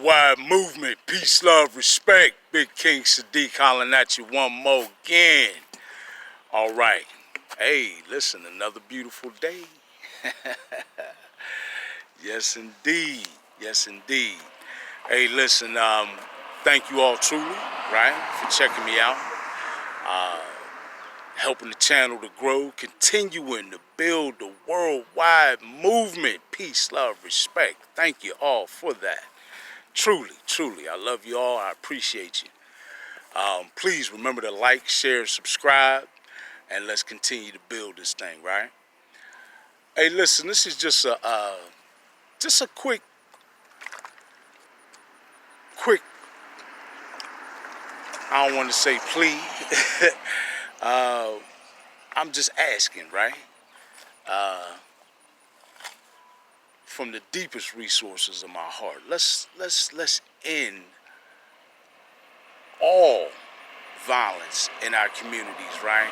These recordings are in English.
Worldwide movement, peace, love, respect. Big King Sadiq hollering at you one more again. All right. Hey, listen, another beautiful day. Yes, indeed. Yes, indeed. Hey, listen, thank you all truly, right, for checking me out. Helping the channel to grow, continuing to build the worldwide movement, peace, love, respect. Thank you all for that. Truly, truly, I love you all. I appreciate you. Please remember to like, share, subscribe, and let's continue to build this thing, right? Hey, listen, this is just a quick. I don't want to say plea. I'm just asking, right? From the deepest resources of my heart, let's end all violence in our communities, right?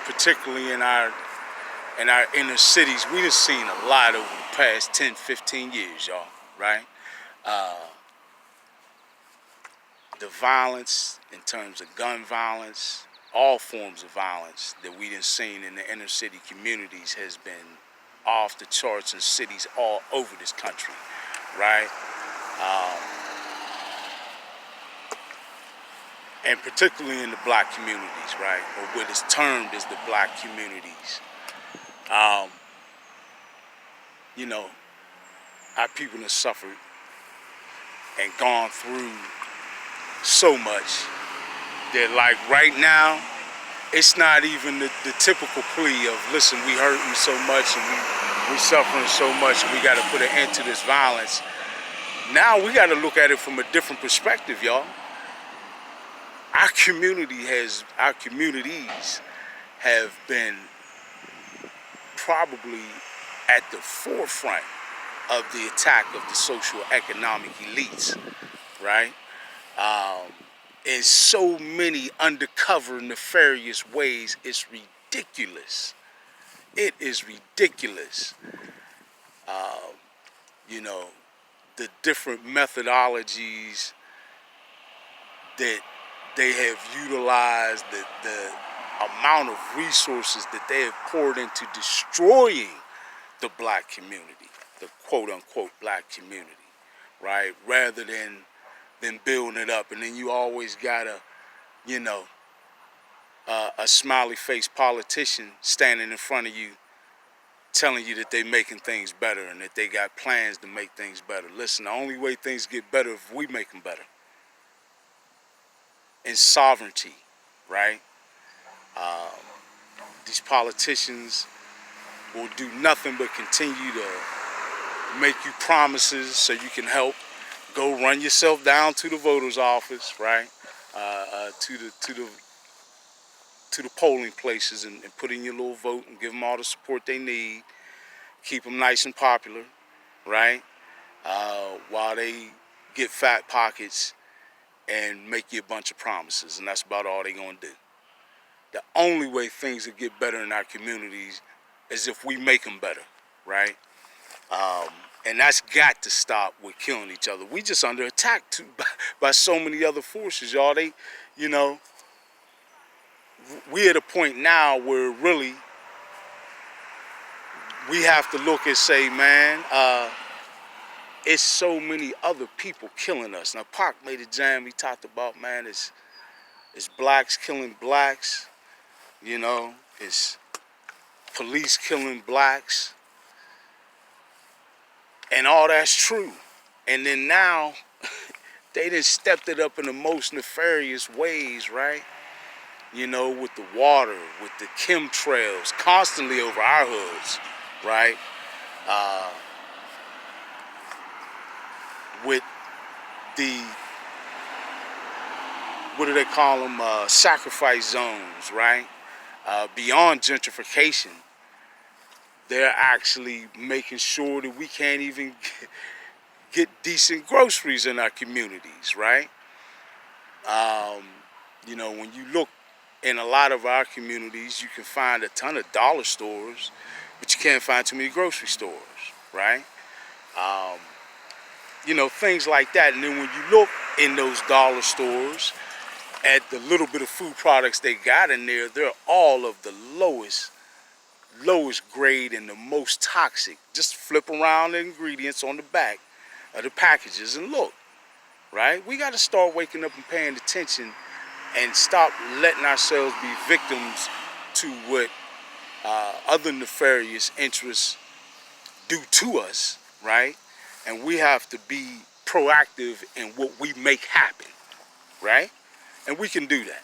Particularly in our inner cities. We done seen a lot over the past 10, 15 years, y'all, right? The violence in terms of gun violence, all forms of violence that we done seen in the inner city communities has been off the charts in cities all over this country, right? And particularly in the black communities, right? Or what is termed as the black communities. You know, our people have suffered and gone through so much that, like, right now, it's not even the typical plea of, listen, we hurting so much and we suffering so much and we got to put an end to this violence. Now we got to look at it from a different perspective, y'all. Our communities have been probably at the forefront of the attack of the social economic elites, right? In so many undercover nefarious ways, it's ridiculous. It is ridiculous. You know, the different methodologies that they have utilized, the amount of resources that they have poured into destroying the black community, the quote-unquote black community, right? Rather than building it up. And then you always got a smiley-faced politician standing in front of you telling you that they're making things better and that they got plans to make things better. Listen, the only way things get better is if we make them better. In sovereignty, right? These politicians will do nothing but continue to make you promises so you can help. Go run yourself down to the voter's office, right? To the polling places and put in your little vote and give them all the support they need. Keep them nice and popular, right? While they get fat pockets and make you a bunch of promises, and that's about all they're gonna do. The only way things will get better in our communities is if we make them better, right? And that's got to stop with killing each other. We just under attack too by so many other forces, y'all. They, you know, we at a point now where really we have to look and say, man, it's so many other people killing us. Now, Pac made a jam. He talked about, man, it's blacks killing blacks. You know, it's police killing blacks. And all that's true. And then now, they done stepped it up in the most nefarious ways, right? You know, with the water, with the chemtrails, constantly over our hoods, right? With the, what do they call them, sacrifice zones, right? Beyond gentrification, they're actually making sure that we can't even get decent groceries in our communities, right? You know, when you look in a lot of our communities, you can find a ton of dollar stores, but you can't find too many grocery stores, right? you know, things like that. And then when you look in those dollar stores at the little bit of food products they got in there, they're all of the lowest grade and the most toxic. Just flip around the ingredients on the back of the packages and look, right? We got to start waking up and paying attention and stop letting ourselves be victims to what other nefarious interests do to us, right? And we have to be proactive in what we make happen, right? And we can do that.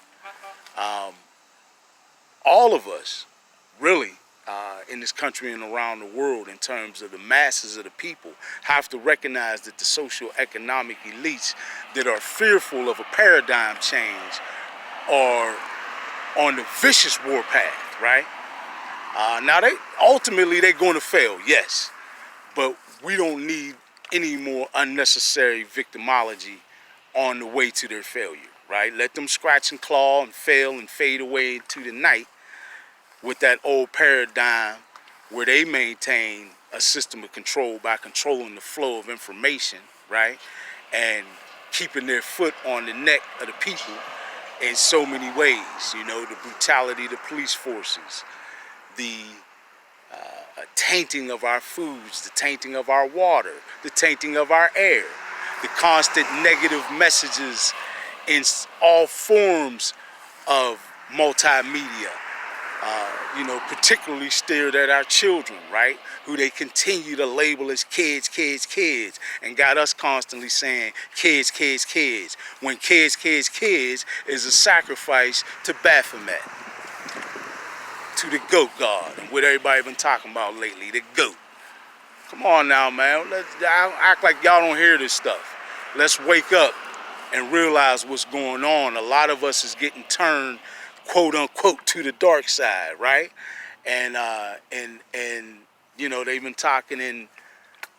All of us, really, in this country and around the world, in terms of the masses of the people, have to recognize that the socio-economic elites that are fearful of a paradigm change are on the vicious warpath, right? Now, they're going to fail, yes, but we don't need any more unnecessary victimology on the way to their failure, right? Let them scratch and claw and fail and fade away into the night with that old paradigm where they maintain a system of control by controlling the flow of information, right? And keeping their foot on the neck of the people in so many ways. You know, the brutality of the police forces, the tainting of our foods, the tainting of our water, the tainting of our air, the constant negative messages in all forms of multimedia, you know, particularly steered at our children, right? Who they continue to label as kids, kids, kids, and got us constantly saying kids, kids, kids, when kids, kids, kids is a sacrifice to Baphomet, to the goat god, and what everybody been talking about lately, the goat. Come on now, man. Let's act like y'all don't hear this stuff. Let's wake up and realize what's going on. A lot of us is getting turned, quote unquote, to the dark side, right? And you know, they've been talking in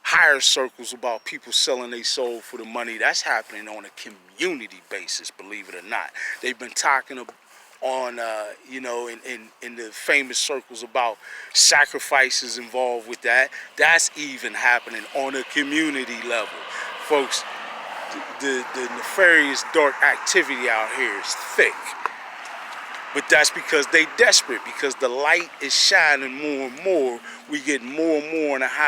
higher circles about people selling their soul for the money. That's happening on a community basis, believe it or not. They've been talking on, you know, in the famous circles about sacrifices involved with that. That's even happening on a community level. Folks, the nefarious dark activity out here is thick. But that's because they desperate, because the light is shining more and more. We get more and more in a high